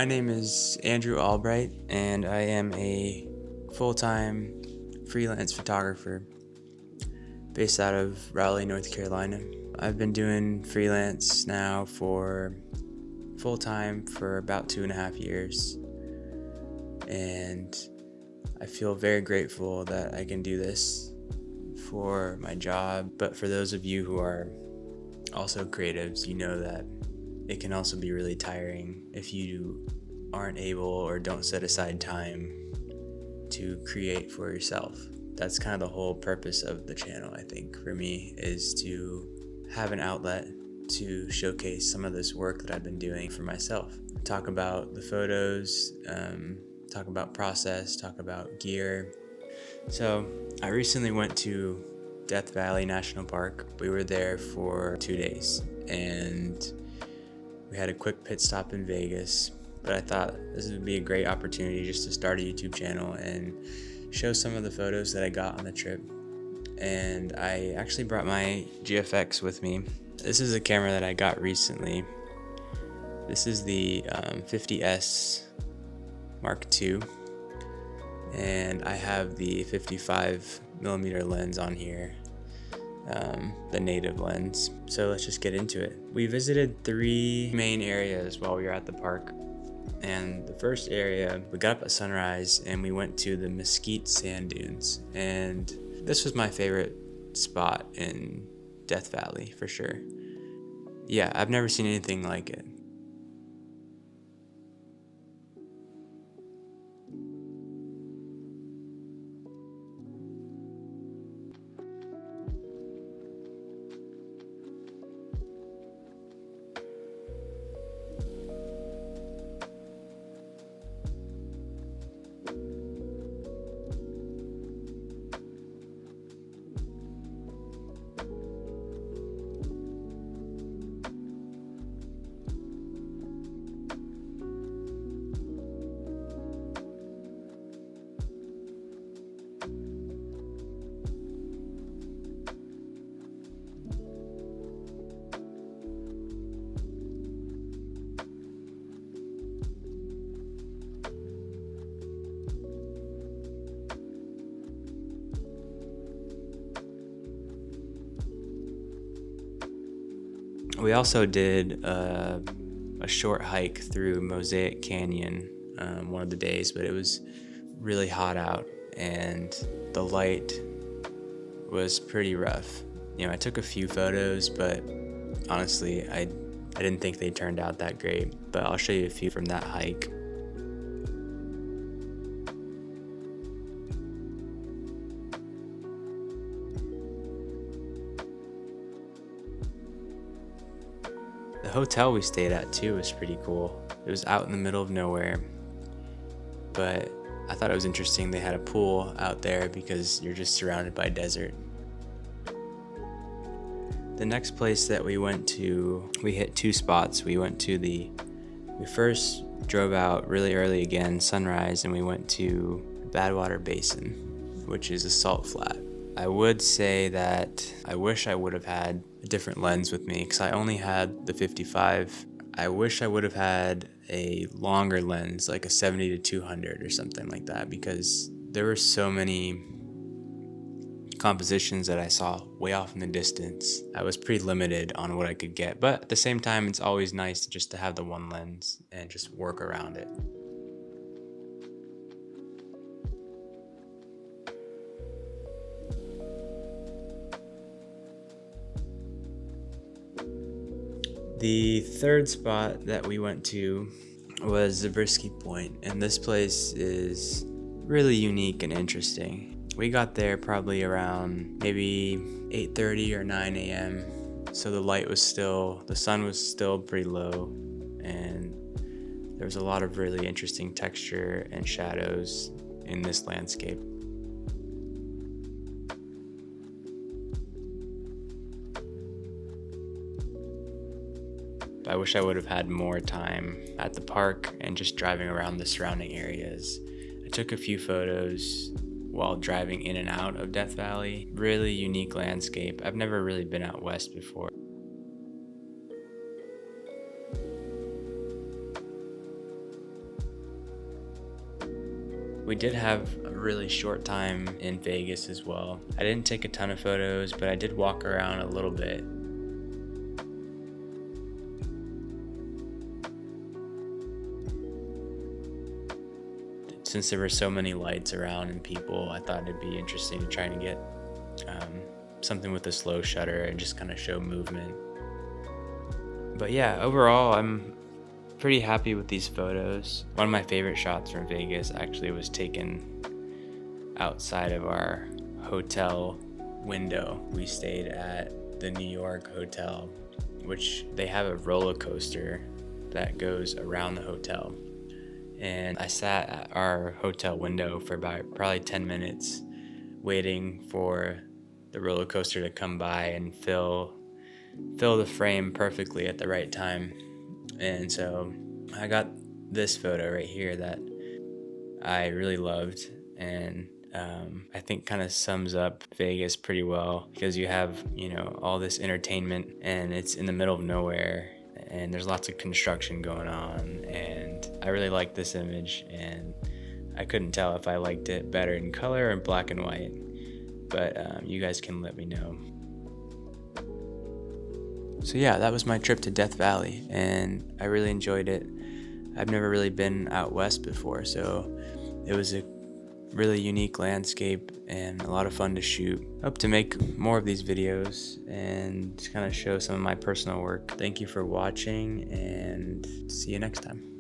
My name is Andrew Albright, and I am a full-time freelance photographer based out of Raleigh, North Carolina. I've been doing freelance now for full-time for about 2.5 years, and I feel very grateful that I can do this for my job. But for those of you who are also creatives, you know that it can also be really tiring if you aren't able or don't set aside time to create for yourself. That's kind of the whole purpose of the channel, I think, for me, is to have an outlet to showcase some of this work that I've been doing for myself. Talk about the photos, talk about process, talk about gear. So I recently went to Death Valley National Park. We were there for 2 days, and we had a quick pit stop in Vegas, but I thought this would be a great opportunity just to start a YouTube channel and show some of the photos that I got on the trip. And I actually brought my GFX with me. This is a camera that I got recently. This is the 50S Mark II, and I have the 55mm lens on here. The native lens. So let's just get into it. We visited 3 main areas while we were at the park. And the first area, we got up at sunrise and we went to the Mesquite Sand Dunes. And this was my favorite spot in Death Valley for sure. Yeah, I've never seen anything like it. We also did a short hike through Mosaic Canyon one of the days, but it was really hot out and the light was pretty rough. You know, I took a few photos, but honestly, I didn't think they turned out that great. But I'll show you a few from that hike. The hotel we stayed at too was pretty cool. It was out in the middle of nowhere, but I thought it was interesting they had a pool out there because you're just surrounded by desert. The next place that we went to, we hit 2 spots. We first drove out really early again, sunrise, and we went to Badwater Basin, which is a salt flat. I would say that I wish I would have had a different lens with me because I only had the 55. I wish I would have had a longer lens, like a 70-200 or something like that, because there were so many compositions that I saw way off in the distance. I was pretty limited on what I could get, but at the same time, it's always nice just to have the one lens and just work around it. The third spot that we went to was Zabriskie Point, and this place is really unique and interesting. We got there probably around maybe 8:30 or 9 a.m. So the sun was still pretty low, and there was a lot of really interesting texture and shadows in this landscape. I wish I would have had more time at the park and just driving around the surrounding areas. I took a few photos while driving in and out of Death Valley. Really unique landscape. I've never really been out west before. we did have a really short time in Vegas as well. I didn't take a ton of photos, but I did walk around a little bit. Since there were so many lights around and people, I thought it'd be interesting to try to get something with a slow shutter and just kind of show movement. But yeah, overall, I'm pretty happy with these photos. One of my favorite shots from Vegas actually was taken outside of our hotel window. We stayed at the New York hotel, which they have a roller coaster that goes around the hotel. And I sat at our hotel window for about probably 10 minutes waiting for the roller coaster to come by and fill the frame perfectly at the right time. And so I got this photo right here that I really loved, and I think kind of sums up Vegas pretty well, because you have, you know, all this entertainment and it's in the middle of nowhere and there's lots of construction going on, and I really like this image, and I couldn't tell if I liked it better in color or in black and white, but you guys can let me know. So yeah, that was my trip to Death Valley, and I really enjoyed it. I've never really been out west before, so it was a really unique landscape and a lot of fun to shoot. Hope to make more of these videos and kind of show some of my personal work. Thank you for watching, and see you next time.